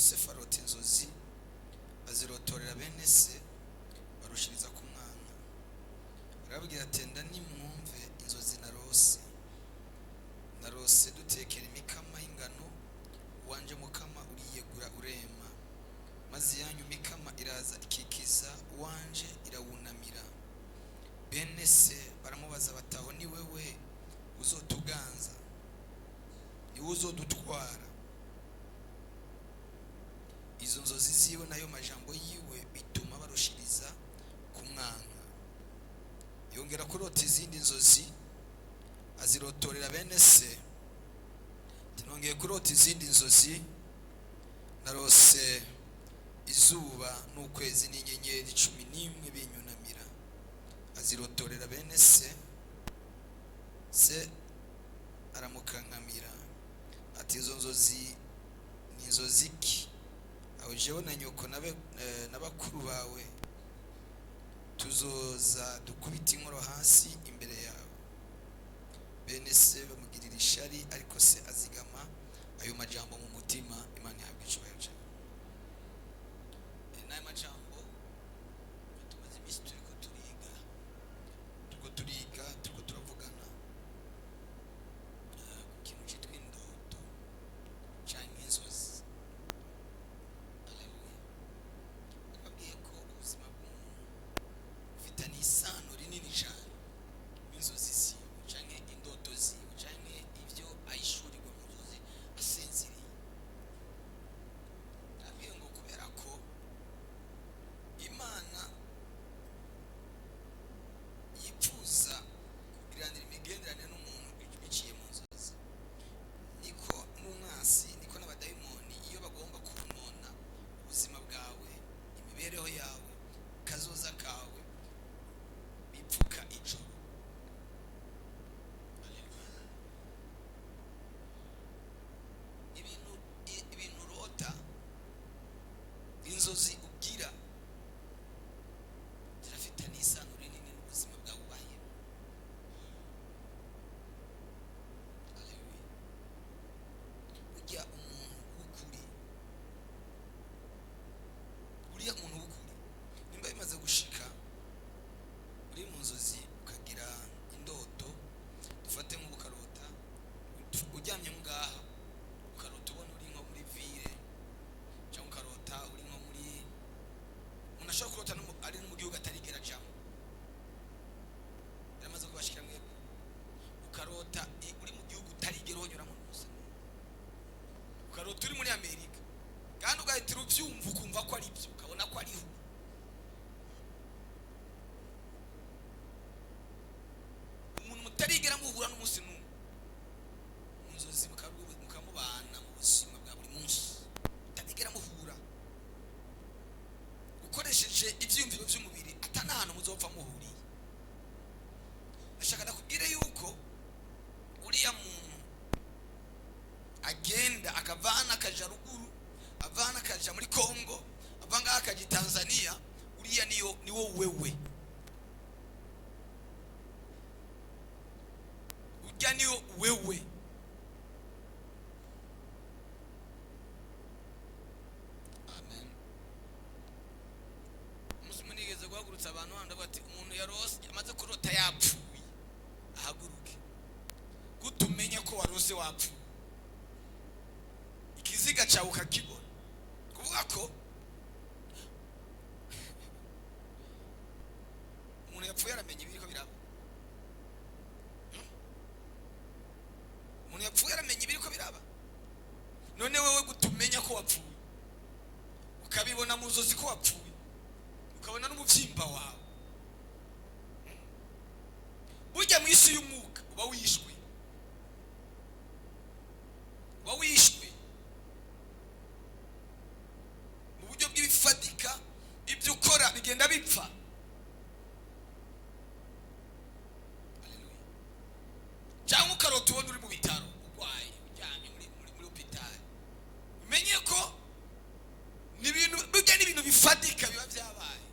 yosefu arota inzozi azirotorera bene se barushiriza ku mwana. Arababwira ati enda nimwumve inzozi narose dutekera imikama y'ingano, wanje mukama uriyegura urema, maze yanyu mikama iraza ikikiza wanje irawunamira. Bene se baramubaza bataho ni wewe uzotuganza, ni wewe uzodutwara. Izo nzozi ziwe nayo majambo yiwe bituma barushiriza ku mwana. Yongera kurota izindi nzozi azirotorera bene se. Tinongeye kurota izindi nzozi, narose izuba n'ukwezi n'inyenyeri 11 binyunamira. Azirotorera bene se. Se aramukankamira ati izo nzozi ni inzozi ki? Aho jewe na nyoko n'abakuru bawe tuzoza dukubita inkoro hasi imbere yawe. Bene se bamugirira ishari, ariko se azigama ayo majambo mu mutima. Imana yahabwa icyubahiro cyane. N'ayo majambo tumaze iminsi turiko turavugana ku kintu cyitwa indoto canke inzozi. Haleluya. Nababwiye ko ubuzima bw'umuntu bufitanye isano rinini cyane n'inzozi ziwe canke indoto ziwe canke ivyo ayishurirwa mu nzozi asinziriye. Nabwiye ngo kubera ko Imana yipfuza kugiranira imigenderanire n'umuntu biciye mu nzozi, niko n'umwasi, niko n'abadayimoni iyo bagomba kunona ubuzima bwawe, imibereho yawe, kazoza kawe, bipfuka ijoro. Haleluya. Ibintu urota, inzozi ugira zirafitanye isano rinini n'ubuzima bwawe ubayemo. Haleluya. Uriya umuntu w'ukuri, nimba bimaze gushika uri mu nzozi ukagira indoto, dufate nk'ubukarota uryamye ngaha, ukarota ubona uri nko muri ville cyangwa ukarota uri nko muri, umuntu ashobora kurota ari no mu gihugu atarigera ajamo. Biramaze kubashikira mwebwe ukarota uri mu gihugu utarigera uhonyuramo n'ubusa, ukarota uri muri Amerika kandi ugahitira ubyumva ukumva ko ari byo, ukabona ko ariho. Umuntu mutarigera muhura n'umunsi n'umwe, mu nzozi mukamubana mu buzima bwa buri munsi, mutarigera muhura, ukoresheje ibyiyumviro by'umubiri atana ahantu muzopfa muhuriye. Ndashaka nakubwire yuko uriya muntu agenda akavana akaja ruguru, avana akaja muri Kongo, avanga akaja Tanzania, uriya niwo wewe. Ujya niwo wewe. Amen. Nigeze guhagurutsa abantu handi bati umuntu yarose amaze kurota yapfuye ahaguruke, gutumenye ko warose wapfuye, ikiziga cyawe ukakibona. Kuvuga ko umuntu yapfuye aramenye ibiriko biraba. Umuntu yapfuye aramenye ibiriko biraba. None wewe gutumenya ko wapfuye, ukabibona mu nzozi ko wapfuye, ukabona n'umuvyimba wawe, burya mu isi y'umwuka uba wishwe mu buryo bw'ibifatika. Ibyo ukora bigenda bipfa. Haleluya. Cyangwa ukarota ubona uri mu bitaro urwaye, uryamye muri hopitali, umenye ko n'ibintu bifatika biba byabaye.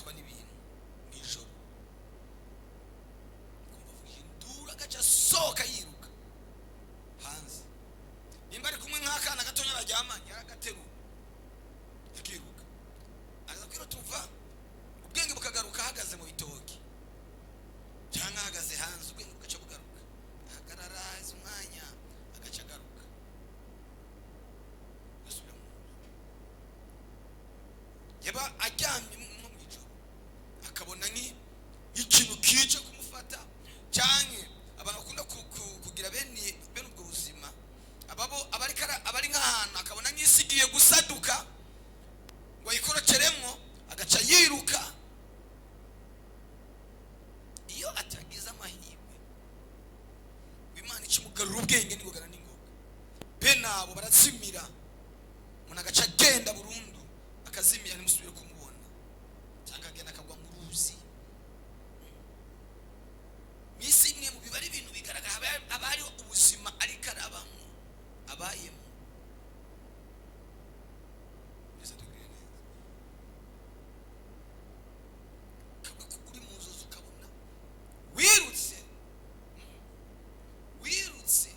akubitwa n'ibintu mw'ijoro, kumva avuga induru agaca asohoka yiruka hanze. Nimba ari kumwe nk'akana gatonya baryamanye aragaterura akiruka, aza kwirutuva ubwenge bukagaruka ahagaze mu bitoki cyangwa ahagaze hanze, ubwenge bugaca bugaruka, ahagarara izo umwanya agaca agaruka gasubira mu nzu. Yaba aryamye nko mu ijoro akabona nk'ikintu kije kumufata, cyane abantu bakunda kugira bene ubwo buzima, abari nk'ahantu akabona nk'isigiye gusaduka ngo ayikorokeremo agaca yiruka. Iyo atagize amahirwe Imana ikimugarura ubwenge n'ingogana n'ingoga, bene abo barazimira, umuntu agaca agenda burundu akazimira ntimusubire kumubona, cyangwa agenda akagwa mu ruzi. Misi imwe mu biba ari ibintu bigaragara haba hariho ubuzima ariko arabamo abayemo. Uri mu nzozi ukabona wirutse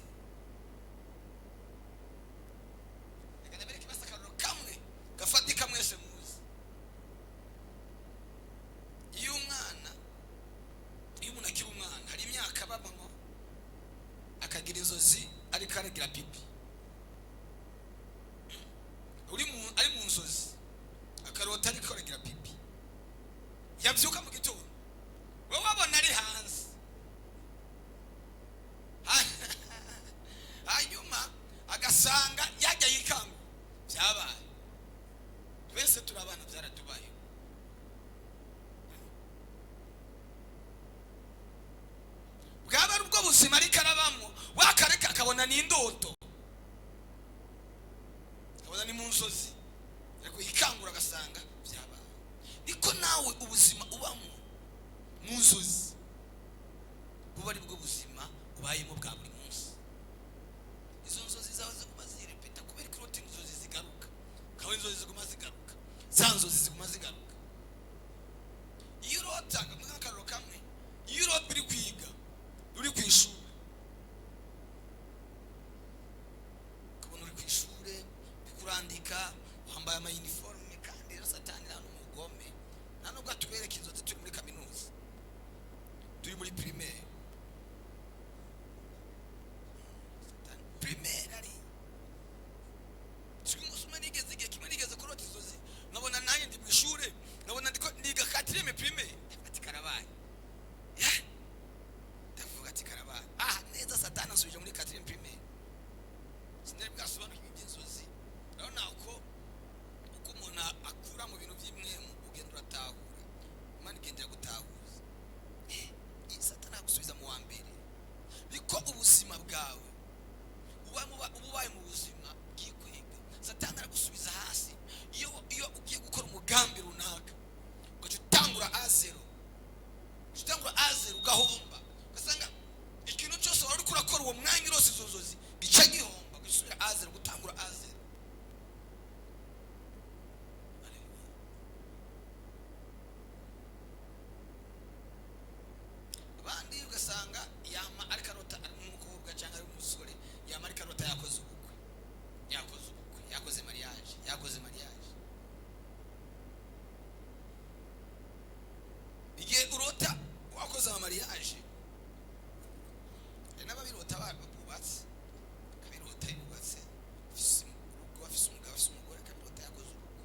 reka nabereke basakaruro kamwe gafatika mwese muzi. Iyo umuntu akiri umwana hari imyaka babamo akagira inzozi ariko aragira pipi, ari mu nzozi akarota ariko aragira pipi, yabyuka mu gitondo wowe wabona ari hanze hanyuma agasanga yajya yikanga. Byabaye twese turi abana, byaratubayeho. Bwaba ari ubwo buzima ariko arabamo, wakareka akabona ni indoto, akabona ni mu nzozi, ariko yikangura agasanga byabaye. Niko nawe ubuzima ubamo mu nzozi buba ari bwo buzima ubayemo bwa buri munsi. Izo nzozi zawe ziguma zirepeta kubera ko inzozi zigaruka, kawe inzozi ziguma zigaruka, za nzozi ziguma zigaruka. Iyo urota nk'akararo kamwe, iyo urota uri kwiga uri ku ishuri, ukabona uri ku ishuri bikurandika wambaye amayiniforume, kandi rero Satani nta n'umugome, nta nubwo atubereka inzozi turi muri kaminuza, turi muri primaire ari siku musuma nigeze igihe kimwe nigeze kurota inzozi, nkabona nanjye ndi mu ishuri, nkabona ndiga quatrième primaire, ati karabaye ndavuga ati karabaye neza. Satani asubije muri quatrième primaire, sinari bwasobanukirwe iby'inzozi. Rero nako uko umuntu akura mu bintu by'imwe ugenda uratahura, Imana igendera gutahuza. Satani agusubiza mu wa mbere, niko ubuzima bwawe ubaye mu buzima bw'ikwega. Satani aragusubiza hasi iyo ugiye gukora umugambi runaka, ugaca utangura azero ugahomba, ugasanga ikintu cyose wari uri kurakora uwo mwanya urose izo nzozi gica gihomba, gusubira azero, gutangura azero. Abandi ugasanga yama ariko arota ari umukobwa cyangwa ari umusore, yama ariko arota yakoze ubukwe, yakoze mariage. Igihe urota wakoze mariage, hari n'ababirota bubatse, akabirota yubatse, afise umugabo afise umugore, akabirota yakoze ubukwe.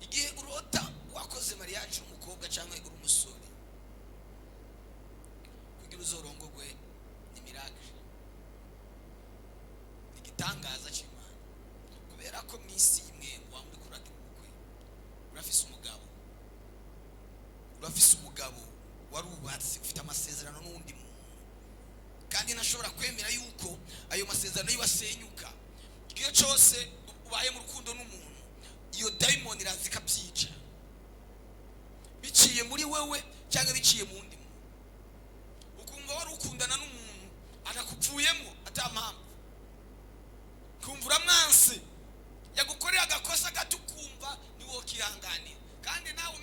Igihe urota wakoze mariage umukobwa cyangwa uri umusore, kugira uzorongogwe ni miracle, ni igitangaza cy'Imana, kubera ko mu isi imwe wamuri kuragira ubukwe urafise umugabo warubatse, ufite amasezerano n'undi muntu, kandi nashobora kwemera yuko ayo masezerano yibasenyuka. Igihe cyose ubaye mu rukundo n'umuntu, iyo daimon iraza ikabyica, biciye muri wewe cyangwa biciye mu wundi muntu. Ukumva wari ukundana n'umuntu akakupfuyemo atampamvu, kumva uramwanse, yagukorera agakosa gato ukumva niwo kihanganira, kandi nawe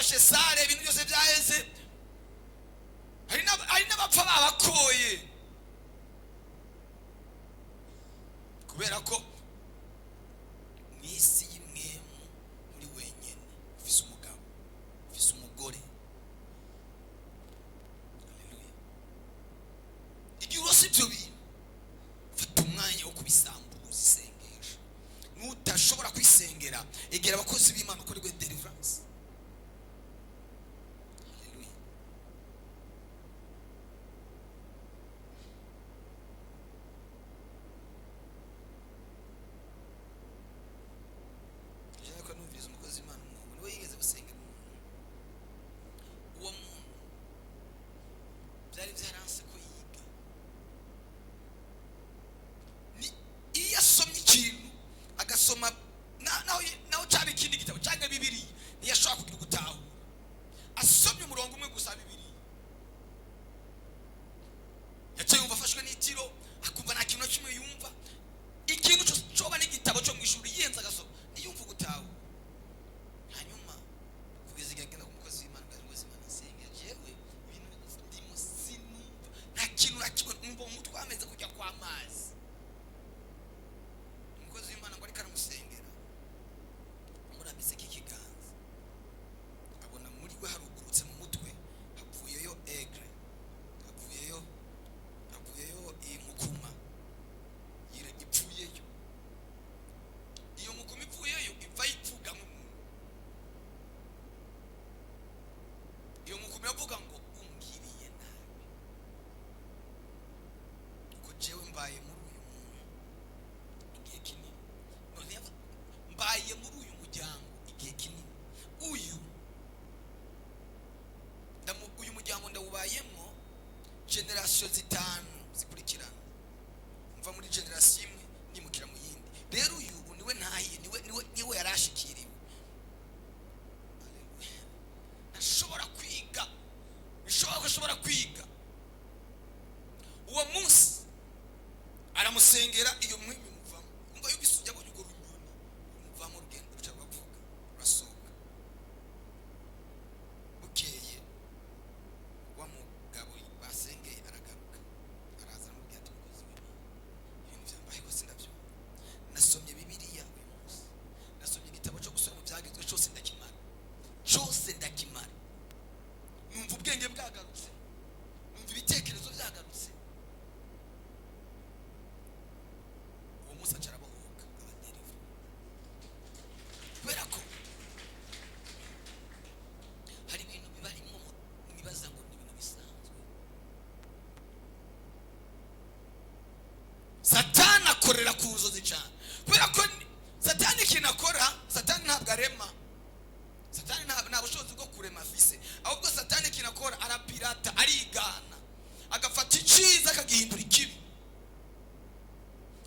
bafashe sare, ibintu byose byaheze. Hari n'abapfa babakoye kubera ko mwisi y'imwemu muri wenyene ufise umugabo, ufise umugore. Haleluya. Igihe urose ibyo bintu, fata umwanya wo kubisambuza isengesho. Nutashobora kwisengera, egera abakozi b'Imana ukorerwe deliverance. Haleluya. Jana ko numvise umukozi w'Imana umuntu niwe yigeze gusengera umuntu. Uwo muntu byari byaranse ko yiga. Iyo asomye ikintu agasoma naho cyane ikindi gitabo cyangwa Bibiliya, ntiyashobora kugira gutahura. Asomye umurongo umwe gusa Bibiliya, yaciye yumva afashwe n'itiro, akumva nta kintu kimwe yumva. Ikintu cyoba n'igitabo cyo mu ishuri yenza agasoma, ntiyumva gutahura. Hanyuma kugeza igihe agenda ku mukozi w'Imana, umukozi w'Imana asenga, jewe ibintu ndimo sinumva, nta kintu na kimwe numva mu mutwe ameze kujya kwa mazi. Umukozi w'Imana ngo ariko aramusengera, amurambitse ikiganza, abona muri we harugurutse mu mutwe, havuyeyo egre, havuyeyo imukuma ipfuyeyo. Iyo mukuma ipfuyeyo iva yivuga nk'umuntu. Iyo mukuma yavuga ngo ungiriye nabi. Uko jewe mbaye muri uyu muntu igihe kinini, none mbaye muri uyu muryango igihe kinini, uyu muryango ndawubayemo generation zitanu zikurikirana. Mva muri generation imwe nimukira mu yindi. Rero uyu niwe ntahiye, niwe yarashikiriwe. Ashobora kwiga, ashobora kwiga. Uwo munsi aramusengera, iyo mwimi muvamo. Umva yubisujya abonye ugo runyoni muvamo, urugendo ruca rwavuga rurasohoka. Bukeye wa mugabo basengeye aragaruka, araza aramubwira ati mukozi w'Imana, ibintu byambaye ko sindavyo. Nasomye Bibiliya uyu munsi, nasomye igitabo cyo gusoma ibyagezwe cyose ndakimara, numva ubwenge bwagarutse, numva ibitekerezo byagarutse. Uwo munsi acara abohoka abaderiva, kubera ko hari ibintu bibarimo mwibaza ngo ni ibintu bisanzwe. Satani akorera ku nzozi cyane, kubera ko Satani ikintu akora, Satani ntabwo arema. Satani nta bushobozi bwo kurema afise, ahubwo Satani ikintu akora arapirata, arigana, agafata icyiza akagihindura ikibi,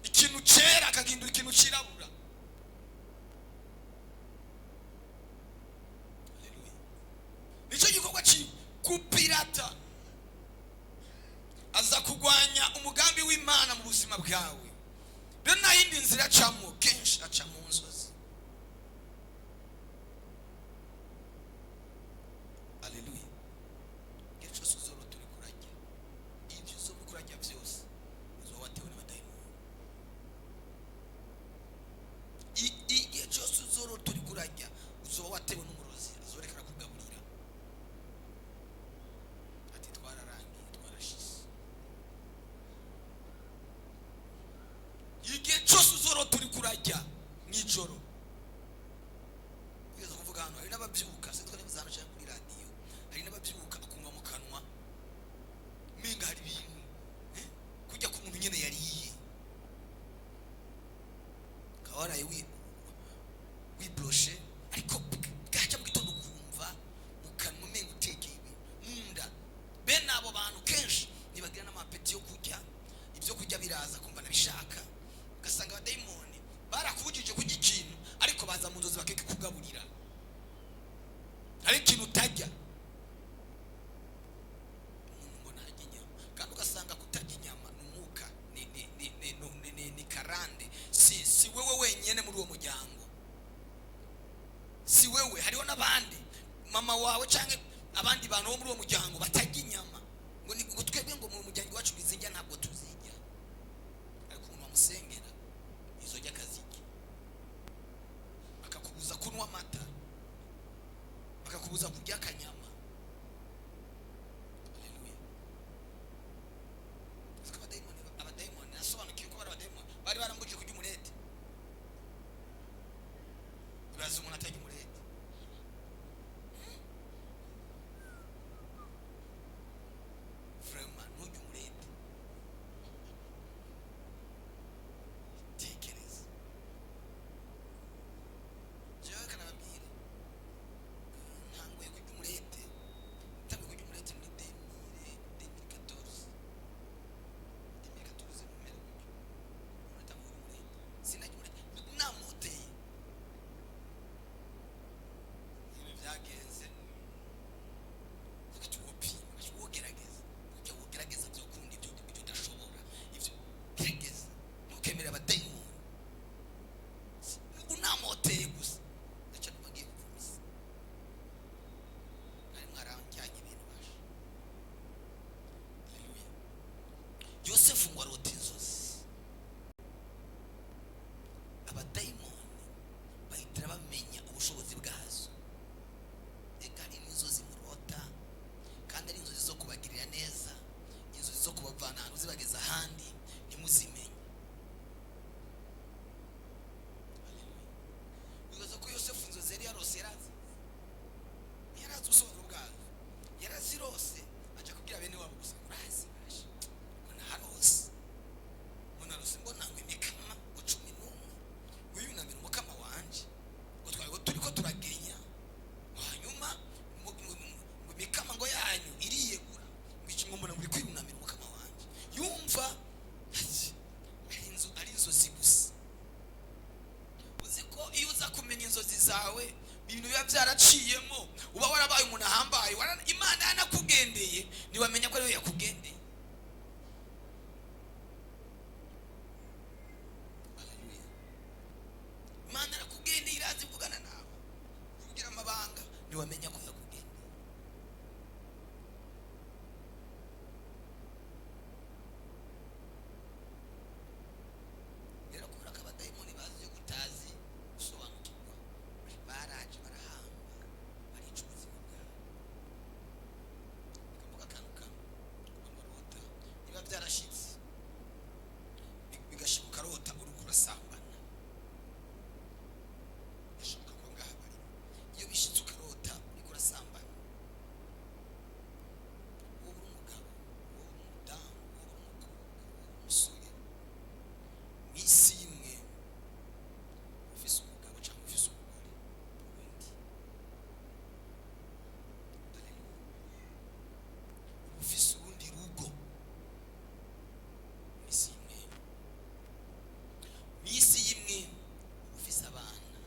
ikintu cyera akagihindura ikintu kirabura. Haleluya. Nicyo gikorwa kupirata. Aza kugwanya umugambi w'Imana mu buzima bwawe. Rero nta yindi nzira acamo, kenshi aca mu nzozi. Haleluya. Igihe cyose uzoro turi kurajya, ibyo uzo kurajya byose uzo watewe n'abadayimoni. Igihe cyose uzoro turi kurajya, uzo watewe n'umurozi, azorekera kugaburira. Ati twararangiye, twarashize. Igihe cyose uzoro turi kurajya mw'ijoro, ugeze kuvuga hano hari n'ababyuka, se twari bazana cyane kuri radio, hari n'ababyuka akumva mu kanwa minga hari ibintu kujya ku muntu nyene yariye, kawaraye wibroshe, ariko bwaca mu gitondo kumva mu kanwa minga utekeye munda. Bene abo bantu kenshi nibagira n'amapeti yo kurya, ibyo kurya biraza kumva nabishaka, ugasanga abadayimoni barakubujije kurya ikintu, ariko baza mu nzozi bakikugaburira. Hari ikintu utajya, umuntu mbona arya inyama, kandi ugasanga kutarya inyama ni umwuka, ni karande. Si wewe wenyine muri uwo muryango, si mama wawe cyangwa abandi bantu bo muri uwo muryango batarya inyama, ngo twebwe ngo mu muryango wacu bizijya ntabwo tuzijya, ariko umuntu wamusengera izo jya akazijya, akakubuza kunywa amata, akakubuza kurya akanyama. Haleluya. Abadayimoni nasobanukiwe ko bari abadayimoni bari barambujije kurya umurete. Urazi umuntu atarya umurete? Yosefu ngo arota inzozi. Abadayimoni bahita bamenya ubushobozi bwazo. Eka ari inzozi murota, kandi ari inzozi zo kubagirira neza, inzozi zo kubavana ahantu zibageza ahandi ntimuzimenye. Bibaza ko Yosefu inzozi yari yarose, yarazi ubusobanuro bwazo, yarazirose aja kubwira bene wabo gusa urazi basha munarose mbona ngo imikama ngo 11 uyunamira umukama wanje ngo twari turiko turagenya, hanyuma ngo imikama ngo yanyu iriyegura ngo iki ngo mbona muri kwiyunamira umukama wanje. Yumva ari inzozi gusa. Uzi ko iyo uza kumenya inzozi zawe ibintu biba byaraciyemo, uba warabaye umuntu ahambaye, Imana yanakugendeye ntiwamenya ko ari we yakugendeye. Imana yakugendeye, irazi kuvugana nawe, kugira amabanga ntiwamenya ko yakugendeye. Rero kubera ko abadayimoni bazi gutazi gusobanukirwa, baraje barahamba barica ubuzima bwawe. Bikavuga akantu kamwe amarota niba byarashitse bigashibuka rota uri kurasambana, yashoboka ko ngaha bari iyo bishitse ukarota uri kurasambana, wowe uri umugabo, wowe uri umudamu, wowe uri umukobwa, wowe uri umusore, mw'isi imwe ufise umugabo cyangwa ufise umugore ubundi. Ufise urundi rugo mw'isi imwe, mw'isi imwe ufise abana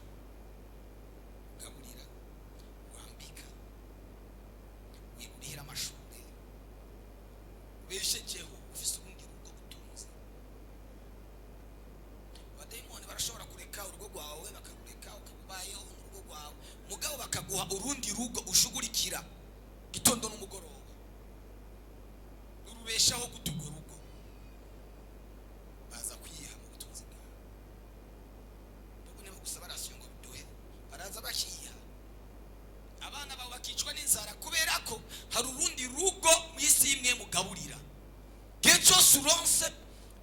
ugaburira, wambika, urihira amashuri, ubeshejeho, ufise urundi rugo utunze. Abadayimoni barashobora kureka urugo rwawe bakarureka ukabayeho n'urugo rwawe, mugabo bakaguha urundi rugo ushugurikira gitondo n'umugoroba, urubeshaho gute urwo rugo. Baza kwiha mu butunzi bwawe, babone gusa barasiyo ngo biduhe, baraza bakiha abana bawe bakicwa n'inzara kubera ko hari urundi rugo mw'isi imwe mugaburira. Gihe cyose uronse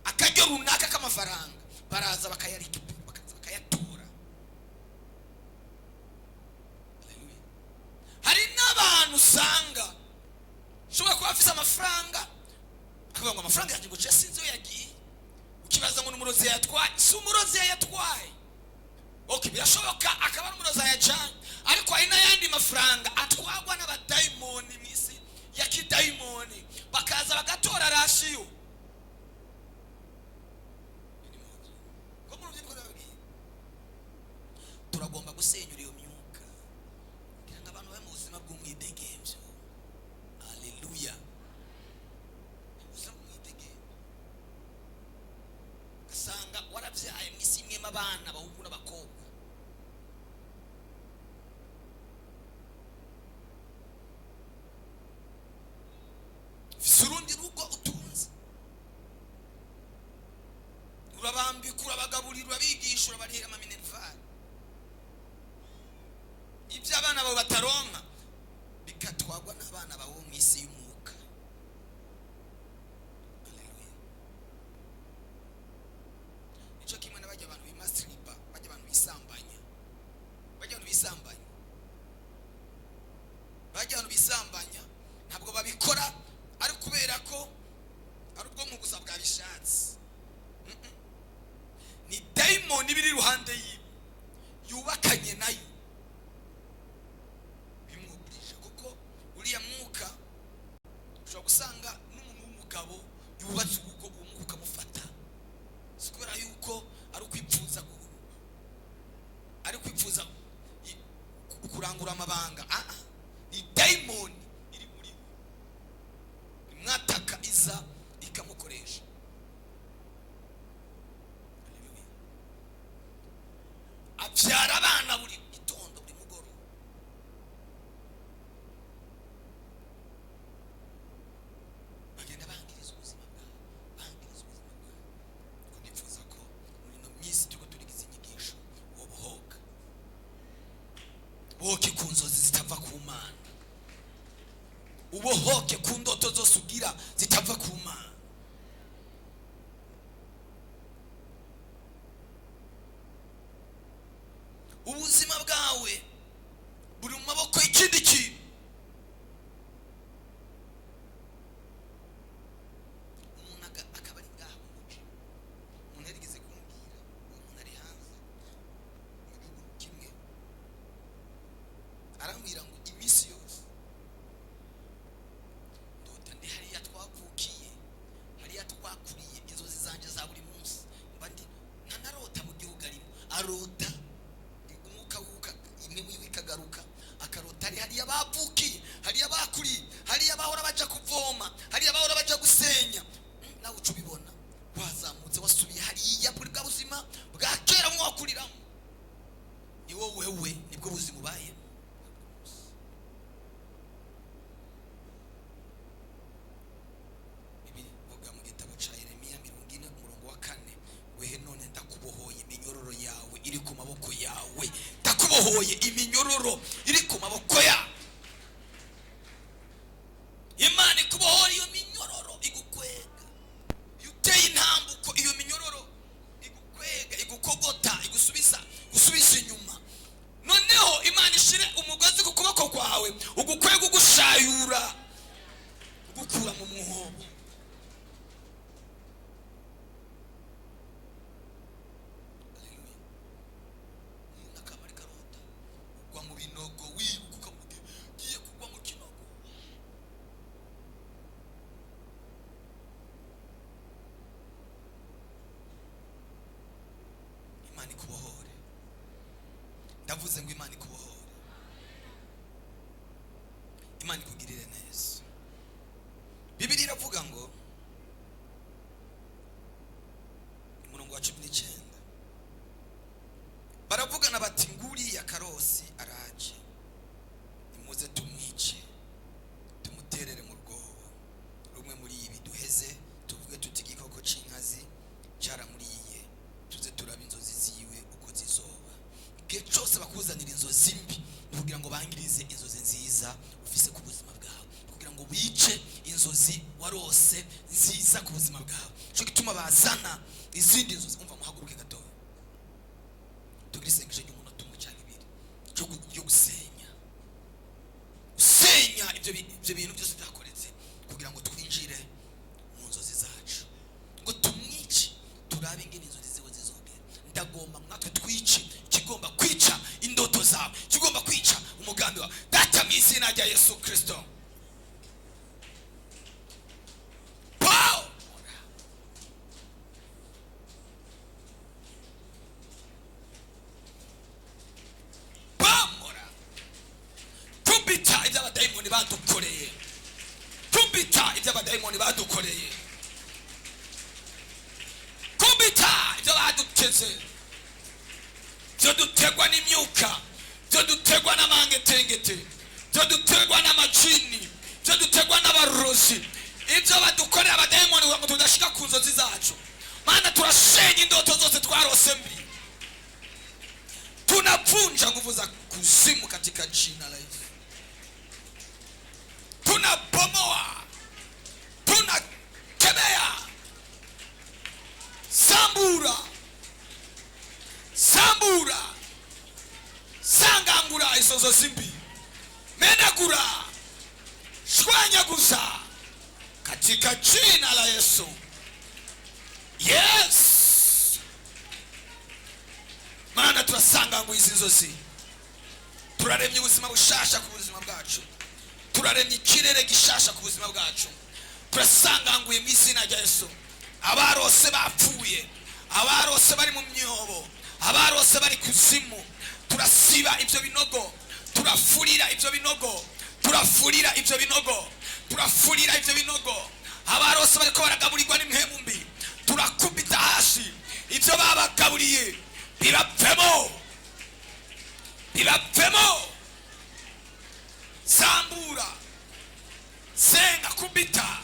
akaryo runaka k'amafaranga baraza bakayatura. Haleluya. Hari n'abantu usanga ushobora kuba afise amafaranga akavuga ngo amafaranga yanjye ngo je sinzi iyo yagiye, ukibaza ngo n'umurozi yatwaye. Si umurozi yatwaye, okay, birashoboka akaba ari umurozi yajanye, ariko hari n'ayandi mafaranga atwagwa n'abadayimoni mw'isi ya kidayimoni, bakaza bagatora rashiyo. Turagomba gusenyura iyo myuka kugira ngo abantu babe mu buzima bw'umwidegemvyo. Haleluya. Ubuzima bw'umwidegemvyo, ugasanga warabyaye mw'isi imwe abana abahungu n'abakobwa, kwipfuza kurangura amabanga, ni daimoni iri muri we, mwataka iza ikamukoresha. Abyara abana buri gitondo buri mugoroba, bagenda bangiriza ubuzima bwawe, bangiriza ubuzima bwawe. Ko nifuza ko muri ino minsi tuko turigize inyigisho wobohoka, ubohoke ku nzozi zitava ku Mana, ubohoke ku ndoto zose ugira zitava ku Mana. Ubuzima bwawe buri mu maboko y'ikindi kintu. Umuntu akaba ari ngaha mu muco, umuntu yarigeze kumbwira, umuntu ari hanze mu gihugu kimwe, arambwira ngo iminsi yose ndota ndi hariya twavukiye, hariya twakuriye, inzozi zanje za buri munsi mba ndi ntanarota mu gihugu arimo, arota ikagaruka akarota hariya bavukiye, hariya bakuriye, hariya bahora baja kuvoma, hariya bahora baja gusenya. Nawe uca ubibona wazamutse wasubiye hariya muri bwa buzima bwa kera mwakuriramo. Ni wowe wewe nibwo buzima ubayemo. Bibiri vuga mu gitabo ca Yeremiya 40:4, wehe none ndakubohoye iminyororo yawe iri ku maboko yawe, ndakubohoye iminyororo iri ku maboko yawe. Imana ikubohora iyo minyororo igukwega, iyo uteye intambuko iyo minyororo igukwega, igukogota, gusubiza inyuma. Noneho Imana ishire umugozi ku kuboko kwawe, ugukwega, ugushayura, ugukura mu muhobo. Imana ikubohore, ndavuze ngo Imana ikubohore, Imana ikugirire neza. Bibiliya iravuga ngo umurongo wa 19, baravugana bati nguriya karosi araje, nimuze tumwice tumuterere mu rwobo rumwe muri ibi duheze, tuvuge tuti igikoko c'inkazi caramuriye, tuze turaba inzozi ziwe uko zizoba. Igihe cyose bakuzanira inzozi mbi kugira ngo bangirize inzozi nziza ufise ku buzima bwawe, kugira ngo bice inzozi warose nziza ku buzima bwawe. Cyo gituma bazana izindi nzozi. Umva, muhaguruke gato tugire isengesho ry'umunota umwe cyangwa ibiri cyo gusenya ibyo bintu byose byakoretse, kugira ngo twinjire mu nzozi zacu, ngo tumwice turabe ingene inzozi ziwe zizogera. Ndagomba natwe twice kigomba kwica indoto zawe, kigomba kwica umugambi wawe. Data, mu izina rya Yesu Kristo, kubita iby'abadayimoni badukoreye, kubita iby'abadayimoni badukoreye, kubita ibyo baduteze, byo dutegwa n'imyuka, byo dutegwa n'amangetengete, byo dutegwa n'amajini, byo dutegwa n'abarozi, ibyo badukorera abadayimoni ngo tudashika ku nzozi zacu. Mana, turasenya indoto zose twarose mbi, tunavunja nguvu za kuzimu katika jina la Yesu. Tunabomoa, tunakemea, sambura, sangangura izo nzozi mbi, menagura, shwanyaguza katika jina la Yesu. Yes, Mana, turasanga ngo izi nzozi, turaremye ubuzima bushasha ku buzima bwacu, turaremye ikirere gishasha ku buzima bwacu. Turasanga ngo mu izina rya Yesu, abarose bapfuye, abarose bari mu myobo, abarose bari kuzimu, turasiba ibyo binogo, turafurira ibyo binogo, turafurira ibyo binogo, turafurira ibyo binogo. Abarose bariko baragaburirwa n'impemu mbi, turakubita hasi ibyo babagaburiye, bibavemo, bibavemo. Sambura, senga, kubita,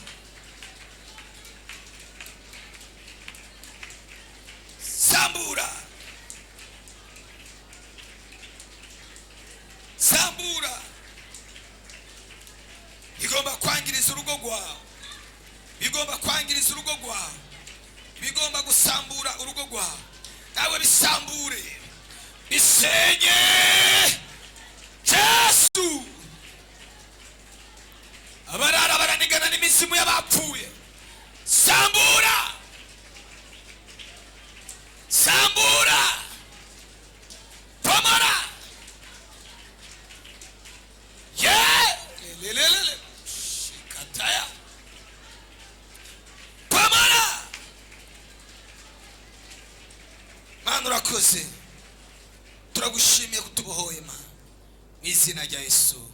sambura, sambura. Bigomba kwangiriza urugo rwawe, bigomba kwangiriza urugo rwawe, bigomba gusambura urugo rwawe. Nawe bisambure, bisenye Yesu. Abarara baranigana n'imisimu y'abapfuye, sambura, sambura, pomora, lelelele shikataya, pomora. Mana urakoze, turagushimiye kutubohoye Mana, mu izina rya Yesu.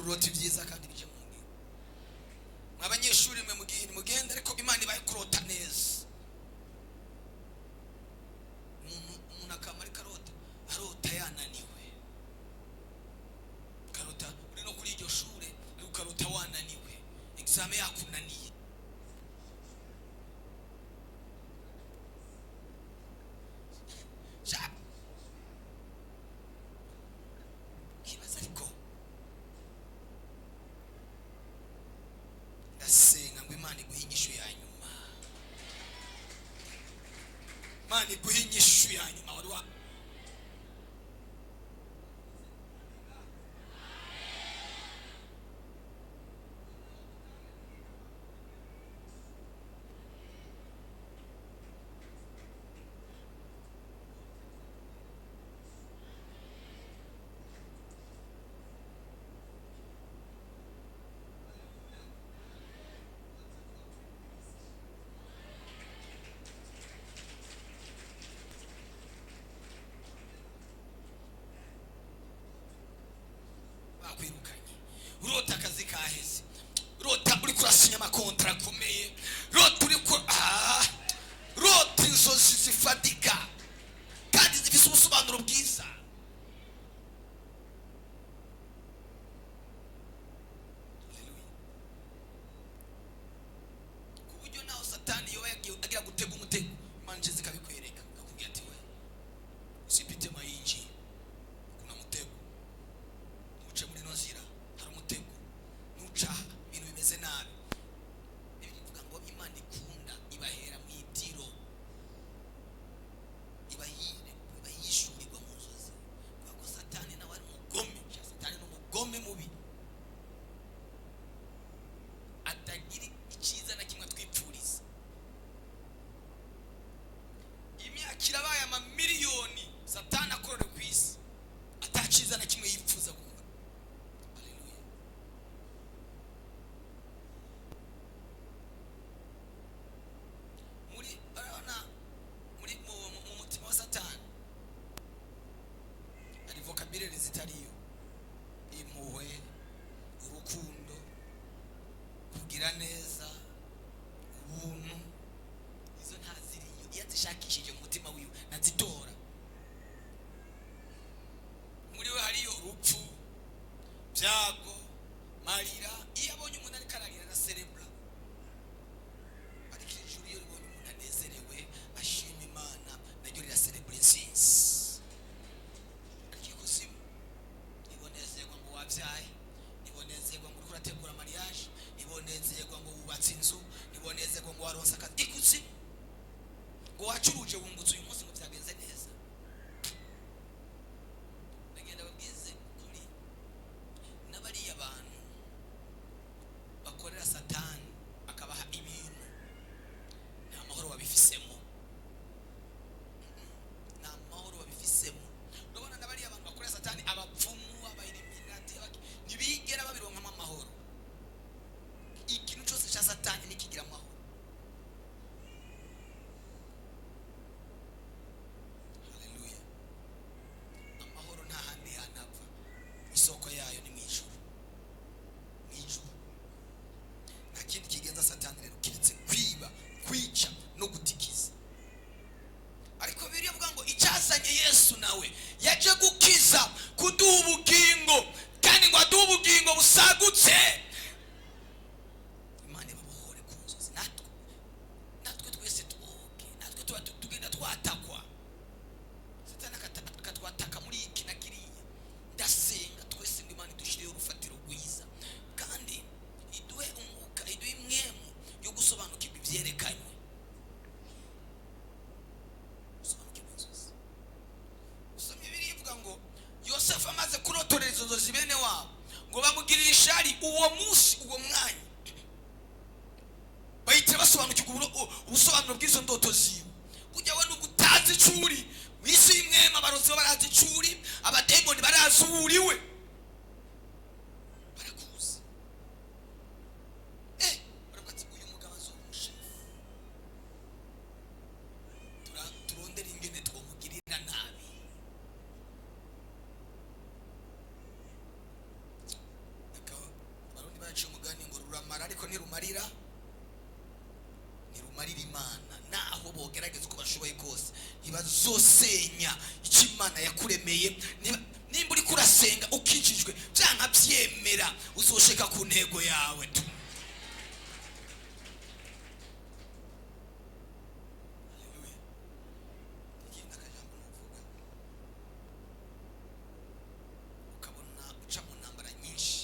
Uroti byiza kandi bije mu ngiro. Mwabanyeshuri mwe mugenda ariko Imana ibaye kurota neza. Umuntu akamara karota, arota yananiwe. Karota uri no kuri iryo shure, ariko karota wananiwe. Examen yakunaniye. Mani guhinyishu ya nyuma warwa. Urota akazi kaheze, urota uri kurasinya amakontra akomeye, urota uri ko urota inzozi zifatika kandi zifite ubusobanuro bwiza. Ku buryo naho Satani yo agira gutega umutego, Imana nje zikabikwereka, akakubwira ati we usipite mayinji, kuna mutego, muce muri nozira, hari umutego, nuca ibintu bimeze nabi. Bivuga ngo Imana ikunda ibahera mu itiro, ibahishurigwa mu nzozi. Kuko Satani nawe ari umugome, Satani ni umugome mubi, atagira icyiza na kimwe twipfuriza. Imyaka irabaye amamiliyoni Satani akorera ku isi, ataciza na kimwe yipfuza gukora. Haleluya. Mu mutima wa Satani hari vocabulary zitariyo: impuhwe, urukundo, kugira neza, ubuntu. Izo ntaziriyo, yazishakishije mu mutima wiwe nazitora. Muri we hariyo urupfu, byago, marira. Iyo abonye umuntu ari kararira na cerebra, ariko ijuru iyo ribonye umuntu anezerewe ashima Imana, naryo rira cerebra insinzi. Ariko ikuzimu ibonezerwa ngo wabyaye, ibonezerwa ngo urategura mariage, ibonezerwa ngo wubatse inzu, ibonezerwa ngo waronse akazi. Ikuzimu ngo wacuruje wungutse uyu munsi ngo byagenze neza. Yosefu amaze kurotorera izo nzozi bene wabo ngo bamugirire ishari, uwo munsi uwo mwanya bahita basobanukirwa ubusobanuro bw'izo ndoto ziwe. Ujya we nubwo utazi icuri mu isi y'imwema, abarozi barazi icuri, abademoni barazi uwuriwe, barakuzi. baravuga ati uyu mugabo azoba umushefu, turondera ingene twomugirira nabi. Abarundi baciye umugani ngo ruramara ariko ntirumarira Imana. Naho bogerageza uko bashoboye kose ntibazosenya icyo Imana yakuremeye. Nimba uri kurasenga ukijijwe byanka byemera, uzosheka ku ntego yawe tu. Haleluya. Igenda akajambo navuga, ukabona uca mu ntambara nyinshi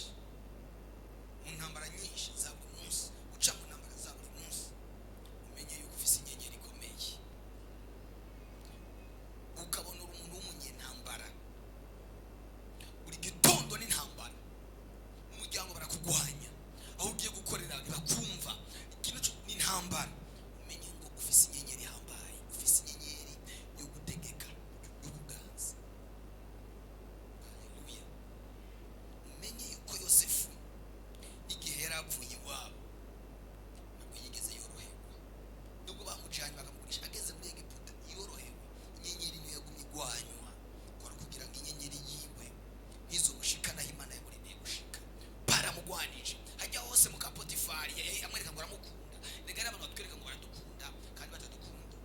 za buri munsi, uca mu ntambara za buri munsi, umenye yuko ufise inyenyeri ikomeye. Ukabona uri umuntu w'umunyentambara, buri gitondo n'intambara, umuryango barakugwanya, aho ugiye gukorera ntibakumva, ikintu n'intambara. Umenye ngo ufise inyenyeri ihambaye, ufise inyenyeri yo gutegeka, yo kuganza. Haleluya. Umenye yuko Yosefu igihe yarapfuye iwabo ntabwo yigeze yoroherwa, nubwo bamujyanye bakamugurisha ageze muri Egiputa yorohewe. Inyenyeri niyo yagumye igwanywa kwari kugira ngo inyenyeri yiwe ntizomushikanaho Imana yamuremeye gushika. Baramugwanije hajya hose mu Potifari, amwereka ngo aramukunda. Rega n'abantu batwereka ngo baradukunda kandi batadukunda.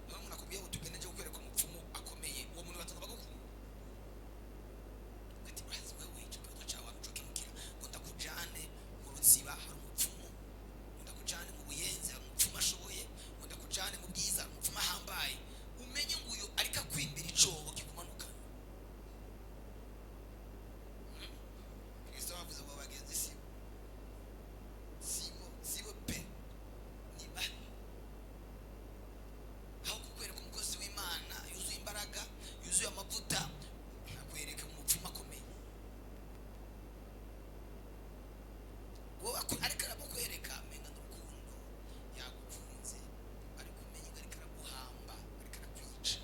Niba umuntu akubwiye ngo tugende nje kukwereka umupfumu akomeye, uwo muntu batanga bagukunda. Ati urazi wewe ikibazo cyawe wamucoke mukira ngo ndakujane mu Rutsiba hari umupfumu, ndakujane mu Buyenzi hari umupfumu ashoboye, ngo ndakujane mu Bwiza hari umupfumu ahambaye. Umenye ngo uyu ariko akwimbira icobo kikumanukana. Kristo bavuze ngo bagenzi sibo pe ni babi. Aho kukwereka umukozi w'Imana yuzuye imbaraga, yuzuye amavuta, akwereka umupfumu akomeye. Wowe ariko aramukwereka amenga n'urukundo yagukunze, ariko umenye ngo ariko araguhamba, ariko arakwica.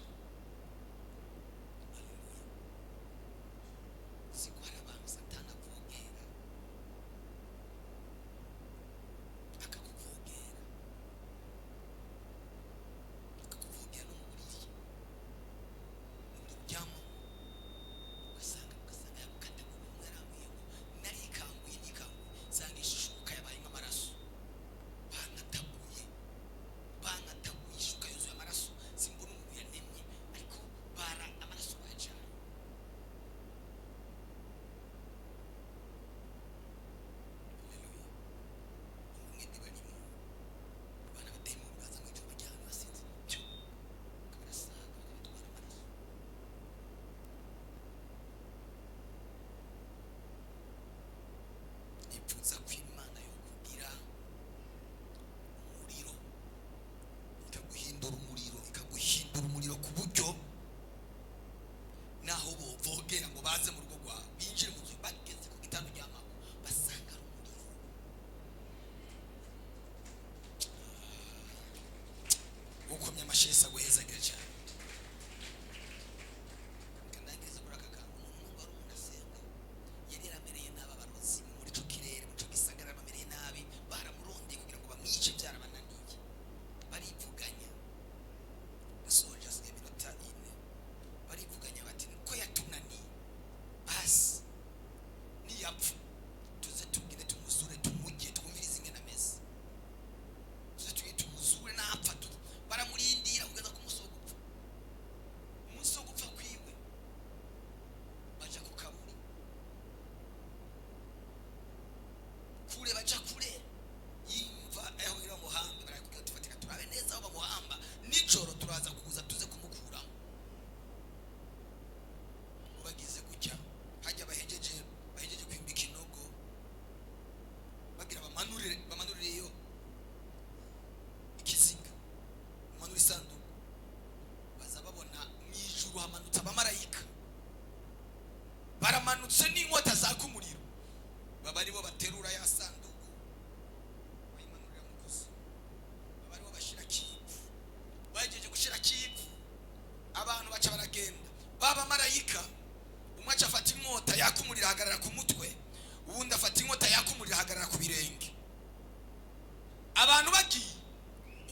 Haleluya. Siko hari abantu Satani akuvogera, akakuvogera no mu buriri, uryama ugasanga yagukata mu bumwe, yarambuye ngo narikanguye nsanga ishuka yabaye nk'amaraso. Bankataguye ishuka yuzuye amaraso, simbona umuntu yanemye, ariko amaraso bajyanye. Haleluya. Umwe barimo abana badayimoni baza mu ijoro bajyana basinze cyo barasaga bakabatwara amaraso. Ipfuza ko Imana yo kugira umuriro, ikaguhindura umuriro ku buryo naho bovogera ngo baze mu rugo rwawe, binjire mu nzu, bageze ku gitanda uryamaho basanga ari umuriro. Ukomye amashesi aguhezagira cyane. Kanageze kuri aka kantu, umuntu wari umuntu asenga yari yaramereye nabi, abarozi muri ico kirere, mu ico gisagara bamereye nabi, baramurondeye kugira ngo bamwice, byarabananiye, barivuganya. Gasoje asigaye iminota 4, barivuganya bati ko yatunaniye, basi niyapfa tuze tubwire tumuzure, tumujye twumvirize ingene ameze, tuze tugire tumuzure napfa. Baramurindira kugeza ku musogo hamanutse n'inkota zaka umuriro, baba aribo baterura ya sanduku bayimanurira mu kuzimu, baba aribo bashyira kivu. Bagejeje gushyira kivu, abantu baca baragenda. Baba marayika umwe aca afata inkota yaka umuriro ahagarara ku mutwe, ubundi afata inkota yaka umuriro ahagarara ku birenge. Abantu bagiye,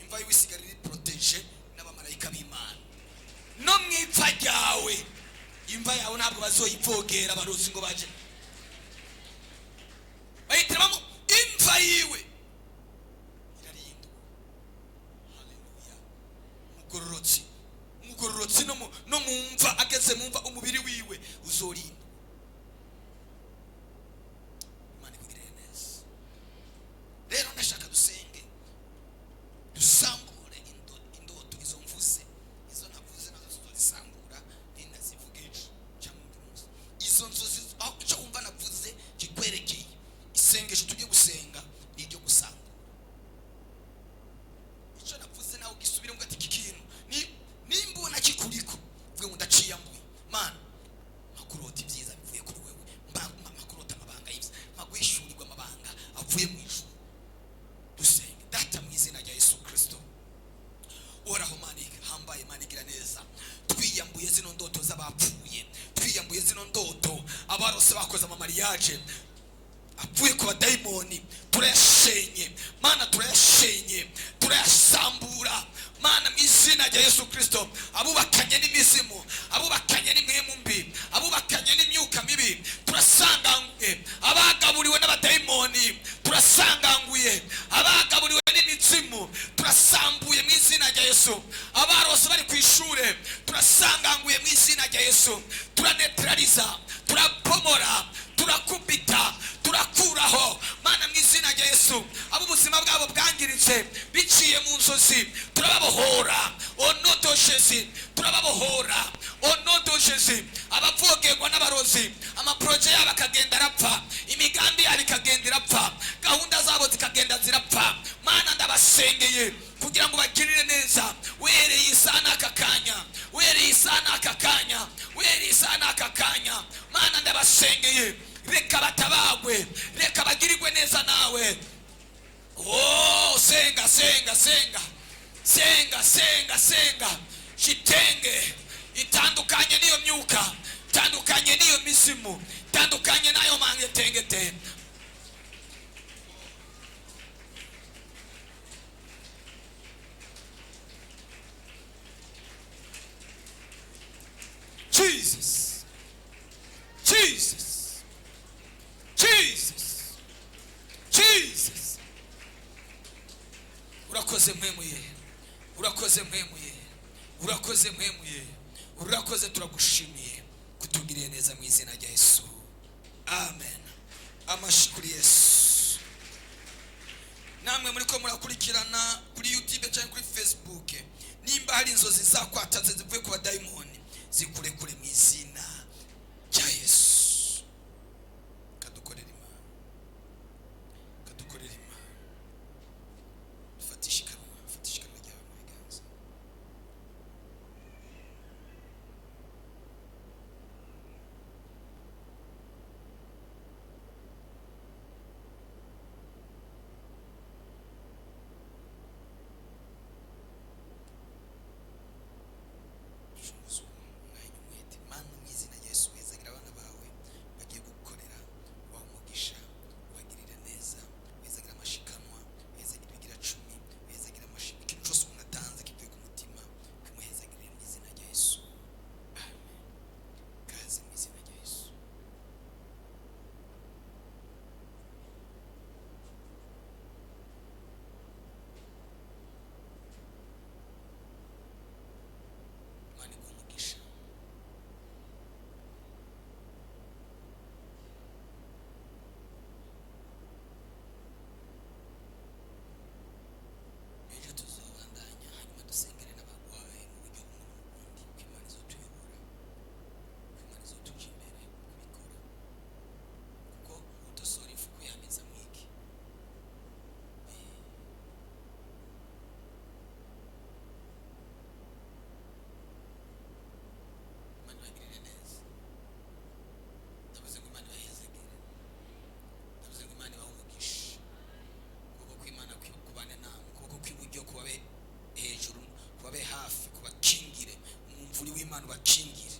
imva y'isigarira iri protege n'abamarayika b'Imana. No mwipfa ryawe, imva yawe ntabwo bazoyivogera abarozi ngo baje bayitiramo. Imva yiwe irarindwa. Haleluya. Umugororotsi no mumva, ageze mumva umubiri wiwe uzorinda. Imana ikugirire neza. Rero ndashaka dusenge, dusambure indoto izo mvuze, izo navuze nazo tuzisambura, ninazivuge cyangwa undi munsi. Izo nzozi aho icyo wumva navuze kikwerekeye, isengesho tujye gusenga ni iryo gusambura. Icyo navuze nawe ugisubire ngo ati iki kintu nimbona kikuriko vuga ngo ndaciyambuye. Mana makurota ibyiza bivuye kuri wewe, makurota amabanga y'ibyiza, magwishurirwa amabanga avuye mu ijuru. Dusenge. Data mu izina rya Yesu Kristo, uhoraho Mana hambaye, Mana igira neza, twiyambuye zino ndoto z'abapfuye, twiyambuye zino ndoto abarose bakoze amamariyaje apfuye ku badayimoni, turayashenye Mana, turayashenye, turayasambura Mana mu izina rya Yesu Kristo. Abubakanye n'imizimu, abubakanye n'imwemu mbi, abubakanye n'imyuka mibi, turasanganguye. Abagaburiwe n'abadayimoni turasanganguye, abagaburiwe n'imizimu turasambuye mu izina rya Yesu. Abarose bari ku ishure turasanganguye mu izina rya Yesu. Turanetraliza, turapomora, turakubita, turakuraho Mana mu izina rya Yesu. Abo ubuzima bwabo bwangiritse biciye mu nzozi turababohora, onodoshezi turababohora, onodoshezi. Abavogerwa n'abarozi, amaproje yabo akagenda arapfa, imigambi yabo ikagenda irapfa, gahunda zabo zikagenda zirapfa. Mana ndabasengeye kugira ngo bagirire neza, wereye isana aka kanya, wereye isana aka kanya, wereye isana aka kanya. Mana ndabasengeye, reka batabagwe, reka bagirirwe neza nawe. Oh, senga senga senga senga senga senga. Shitenge itandukanye niyo myuka, itandukanye niyo mizimu, itandukanye nayo mangetengete. Jesus, Jesus, Jesus, Jesus. Urakoze mwemuye, urakoze mwemuye, urakoze mwemuye, urakoze. Turagushimiye kutugiriye neza mu izina rya Yesu, amen. Amashukuri Yesu. Namwe muri ko murakurikirana kuri YouTube cyangwa kuri Facebook, nimba hari inzozi zakwataze zivuye ku badayimoni, zikurekure mu izina rya Yesu. Kadukorera Imana, kadukorera Imana. Fatisha ikanwa ryawe mu biganza. Mana mu izina imana ubakingira